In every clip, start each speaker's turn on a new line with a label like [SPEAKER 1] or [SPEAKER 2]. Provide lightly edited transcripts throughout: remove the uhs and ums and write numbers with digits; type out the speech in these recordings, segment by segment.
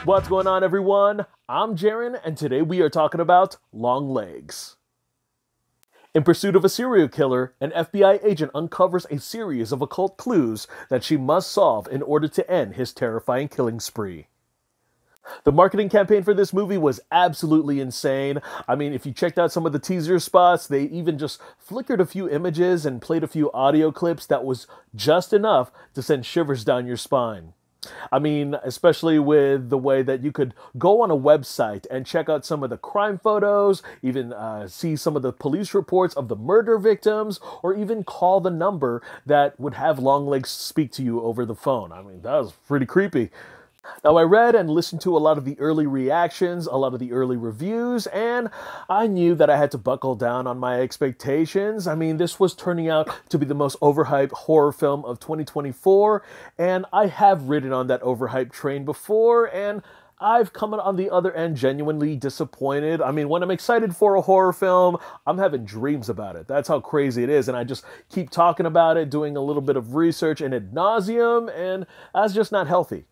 [SPEAKER 1] What's going on, everyone? I'm Jaren, and today we are talking about Longlegs. In pursuit of a serial killer, an FBI agent uncovers a series of occult clues that she must solve in order to end his terrifying killing spree. The marketing campaign for this movie was absolutely insane. I mean, if you checked out some of the teaser spots, they even just flickered a few images and played a few audio clips that was just enough to send shivers down your spine. I mean, especially with the way that you could go on a website and check out some of the crime photos, even see some of the police reports of the murder victims, or even call the number that would have Longlegs speak to you over the phone. I mean, that was pretty creepy. Now, I read and listened to a lot of the early reactions, a lot of the early reviews, and I knew that I had to buckle down on my expectations. I mean, this was turning out to be the most overhyped horror film of 2024, and I have ridden on that overhyped train before, and I've come on the other end genuinely disappointed. I mean, when I'm excited for a horror film, I'm having dreams about it. That's how crazy it is, and I just keep talking about it, doing a little bit of research and ad nauseum, and that's just not healthy.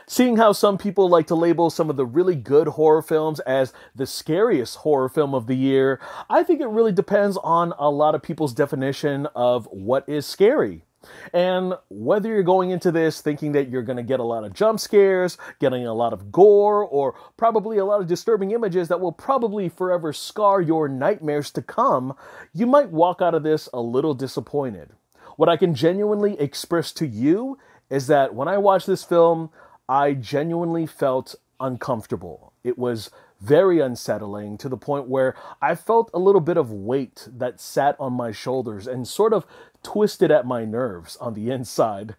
[SPEAKER 1] Seeing how some people like to label some of the really good horror films as the scariest horror film of the year, I think it really depends on a lot of people's definition of what is scary. And whether you're going into this thinking that you're going to get a lot of jump scares, getting a lot of gore, or probably a lot of disturbing images that will probably forever scar your nightmares to come, you might walk out of this a little disappointed. What I can genuinely express to you is that when I watched this film, I genuinely felt uncomfortable. It was very unsettling to the point where I felt a little bit of weight that sat on my shoulders and sort of twisted at my nerves on the inside.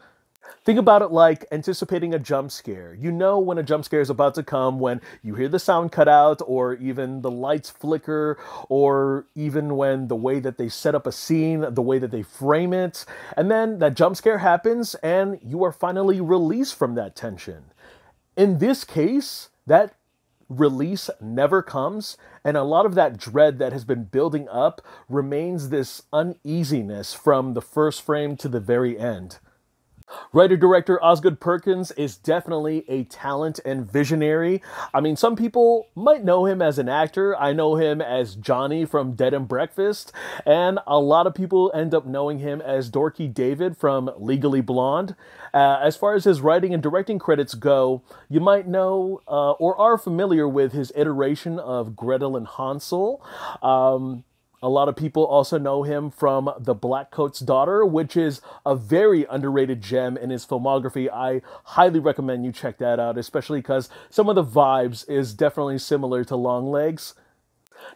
[SPEAKER 1] Think about it like anticipating a jump scare. You know when a jump scare is about to come when you hear the sound cut out, or even the lights flicker, or even when the way that they set up a scene, the way that they frame it, and then that jump scare happens and you are finally released from that tension. In this case, that release never comes, and a lot of that dread that has been building up remains this uneasiness from the first frame to the very end. Writer-director Osgood Perkins is definitely a talent and visionary. I mean, some people might know him as an actor. I know him as Johnny from Dead and Breakfast, and a lot of people end up knowing him as Dorky David from Legally Blonde. As far as his writing and directing credits go, you might know or are familiar with his iteration of Gretel and Hansel. A lot of people also know him from The Blackcoat's Daughter, which is a very underrated gem in his filmography. I highly recommend you check that out, especially because some of the vibes is definitely similar to Longlegs.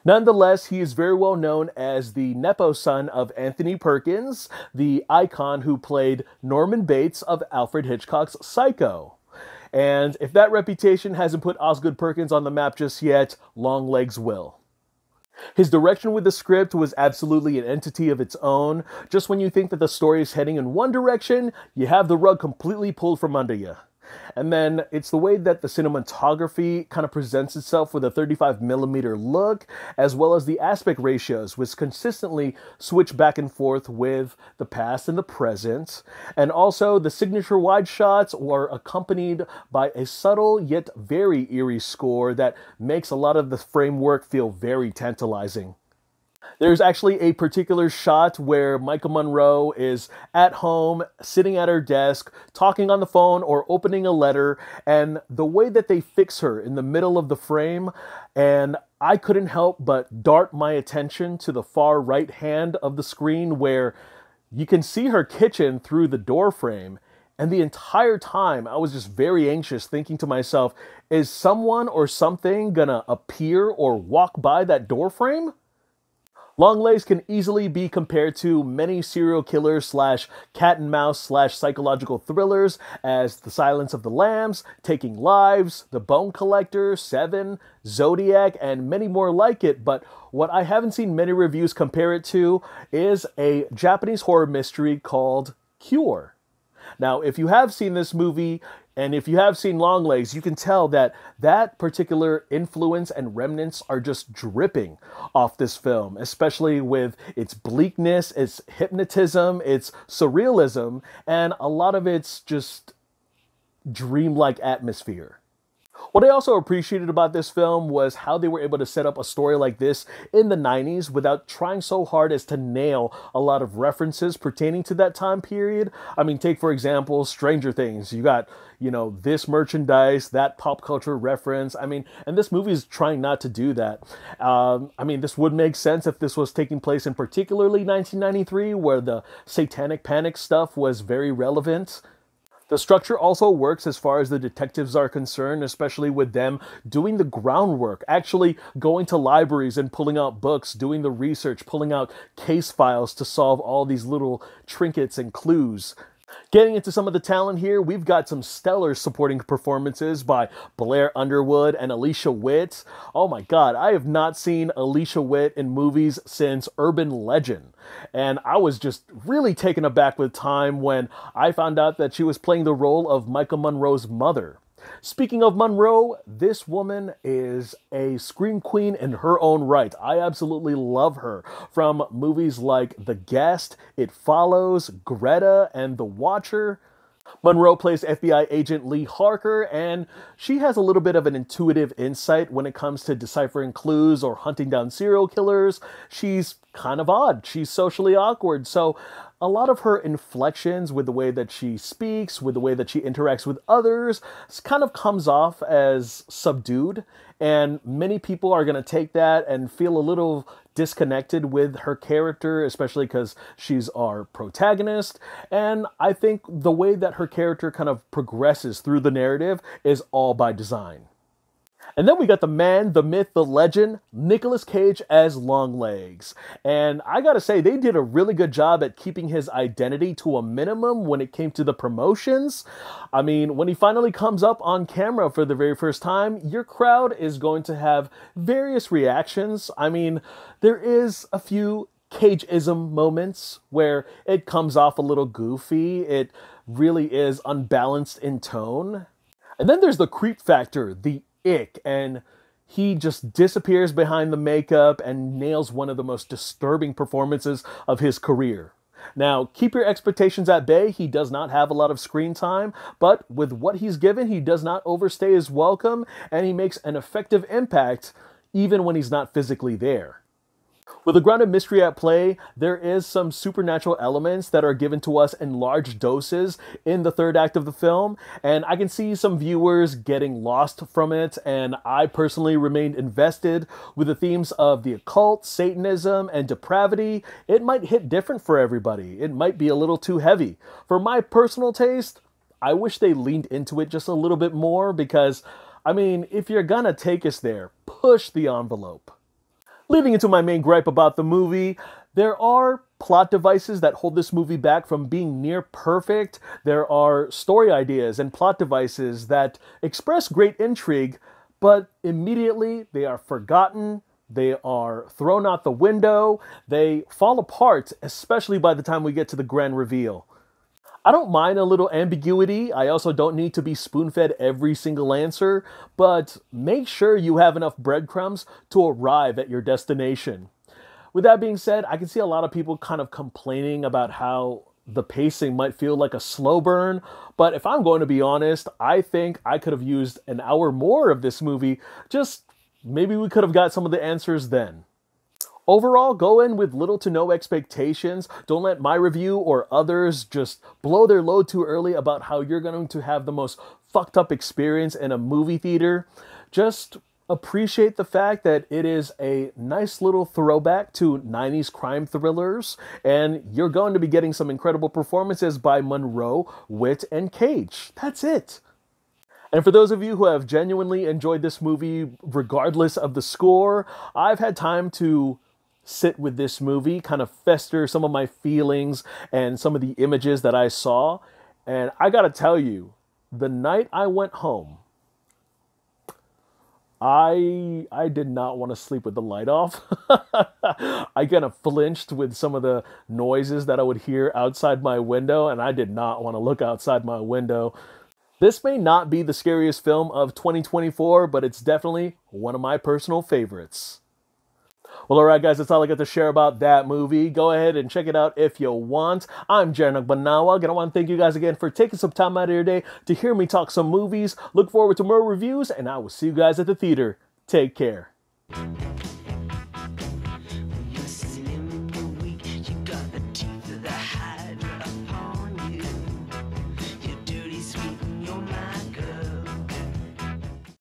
[SPEAKER 1] Nonetheless, he is very well known as the Nepo son of Anthony Perkins, the icon who played Norman Bates of Alfred Hitchcock's Psycho. And if that reputation hasn't put Osgood Perkins on the map just yet, Longlegs will. His direction with the script was absolutely an entity of its own. Just when you think that the story is heading in one direction, you have the rug completely pulled from under you. And then it's the way that the cinematography kind of presents itself with a 35mm look, as well as the aspect ratios, which consistently switch back and forth with the past and the present. And also the signature wide shots were accompanied by a subtle yet very eerie score that makes a lot of the framework feel very tantalizing. There's actually a particular shot where Micah Monroe is at home, sitting at her desk, talking on the phone or opening a letter, and the way that they fix her in the middle of the frame, and I couldn't help but dart my attention to the far right hand of the screen where you can see her kitchen through the door frame. And the entire time, I was just very anxious, thinking to myself, is someone or something gonna appear or walk by that door frame? Longlegs can easily be compared to many serial killers slash cat and mouse slash psychological thrillers as The Silence of the Lambs, Taking Lives, The Bone Collector, Seven, Zodiac, and many more like it, but what I haven't seen many reviews compare it to is a Japanese horror mystery called Cure. Now, if you have seen this movie, and if you have seen Longlegs, you can tell that that particular influence and remnants are just dripping off this film, especially with its bleakness, its hypnotism, its surrealism, and a lot of its just dreamlike atmosphere. What I also appreciated about this film was how they were able to set up a story like this in the 90s without trying so hard as to nail a lot of references pertaining to that time period. I mean, take for example, Stranger Things. You got, this merchandise, that pop culture reference. I mean, and this movie is trying not to do that. I mean, this would make sense if this was taking place in particularly 1993, where the satanic panic stuff was very relevant. The structure also works as far as the detectives are concerned, especially with them doing the groundwork, actually going to libraries and pulling out books, doing the research, pulling out case files to solve all these little trinkets and clues. Getting into some of the talent here, we've got some stellar supporting performances by Blair Underwood and Alicia Witt. Oh my god, I have not seen Alicia Witt in movies since Urban Legend. And I was just really taken aback with time when I found out that she was playing the role of Michael Monroe's mother. Speaking of Monroe, this woman is a scream queen in her own right. I absolutely love her from movies like The Guest, It Follows, Greta, and The Watcher. Monroe plays FBI agent Lee Harker, and she has a little bit of an intuitive insight when it comes to deciphering clues or hunting down serial killers. She's kind of odd. She's socially awkward, so a lot of her inflections with the way that she speaks, with the way that she interacts with others, kind of comes off as subdued, and many people are going to take that and feel a little disconnected with her character, especially because she's our protagonist. And I think the way that her character kind of progresses through the narrative is all by design. And then we got the man, the myth, the legend, Nicolas Cage as Longlegs. And I gotta say, they did a really good job at keeping his identity to a minimum when it came to the promotions. I mean, when he finally comes up on camera for the very first time, your crowd is going to have various reactions. I mean, there is a few Cageism moments where it comes off a little goofy. It really is unbalanced in tone. And then there's the creep factor, the ick, and he just disappears behind the makeup and nails one of the most disturbing performances of his career. Now, keep your expectations at bay. He does not have a lot of screen time, but with what he's given, he does not overstay his welcome, and he makes an effective impact even when he's not physically there. With a grounded mystery at play, there is some supernatural elements that are given to us in large doses in the third act of the film, and I can see some viewers getting lost from it, and I personally remained invested with the themes of the occult, Satanism, and depravity. It might hit different for everybody. It might be a little too heavy. For my personal taste, I wish they leaned into it just a little bit more because, I mean, if you're gonna take us there, push the envelope. Leading into my main gripe about the movie, there are plot devices that hold this movie back from being near perfect. There are story ideas and plot devices that express great intrigue, but immediately they are forgotten, they are thrown out the window, they fall apart, especially by the time we get to the grand reveal. I don't mind a little ambiguity. I also don't need to be spoon-fed every single answer, but make sure you have enough breadcrumbs to arrive at your destination. With that being said, I can see a lot of people kind of complaining about how the pacing might feel like a slow burn, but if I'm going to be honest, I think I could have used an hour more of this movie. Just maybe we could have got some of the answers then. Overall, go in with little to no expectations. Don't let my review or others just blow their load too early about how you're going to have the most fucked up experience in a movie theater. Just appreciate the fact that it is a nice little throwback to 90s crime thrillers, and you're going to be getting some incredible performances by Monroe, Witt, and Cage. That's it. And for those of you who have genuinely enjoyed this movie, regardless of the score, I've had time to sit with this movie, kind of fester some of my feelings and some of the images that I saw. And I gotta tell you, the night I went home, I did not want to sleep with the light off. I kind of flinched with some of the noises that I would hear outside my window, and I did not want to look outside my window. This may not be the scariest film of 2024, but it's definitely one of my personal favorites. Well, alright guys, that's all I got to share about that movie. Go ahead and check it out if you want. I'm Jaren Banawag, and I want to thank you guys again for taking some time out of your day to hear me talk some movies. Look forward to more reviews, and I will see you guys at the theater. Take care.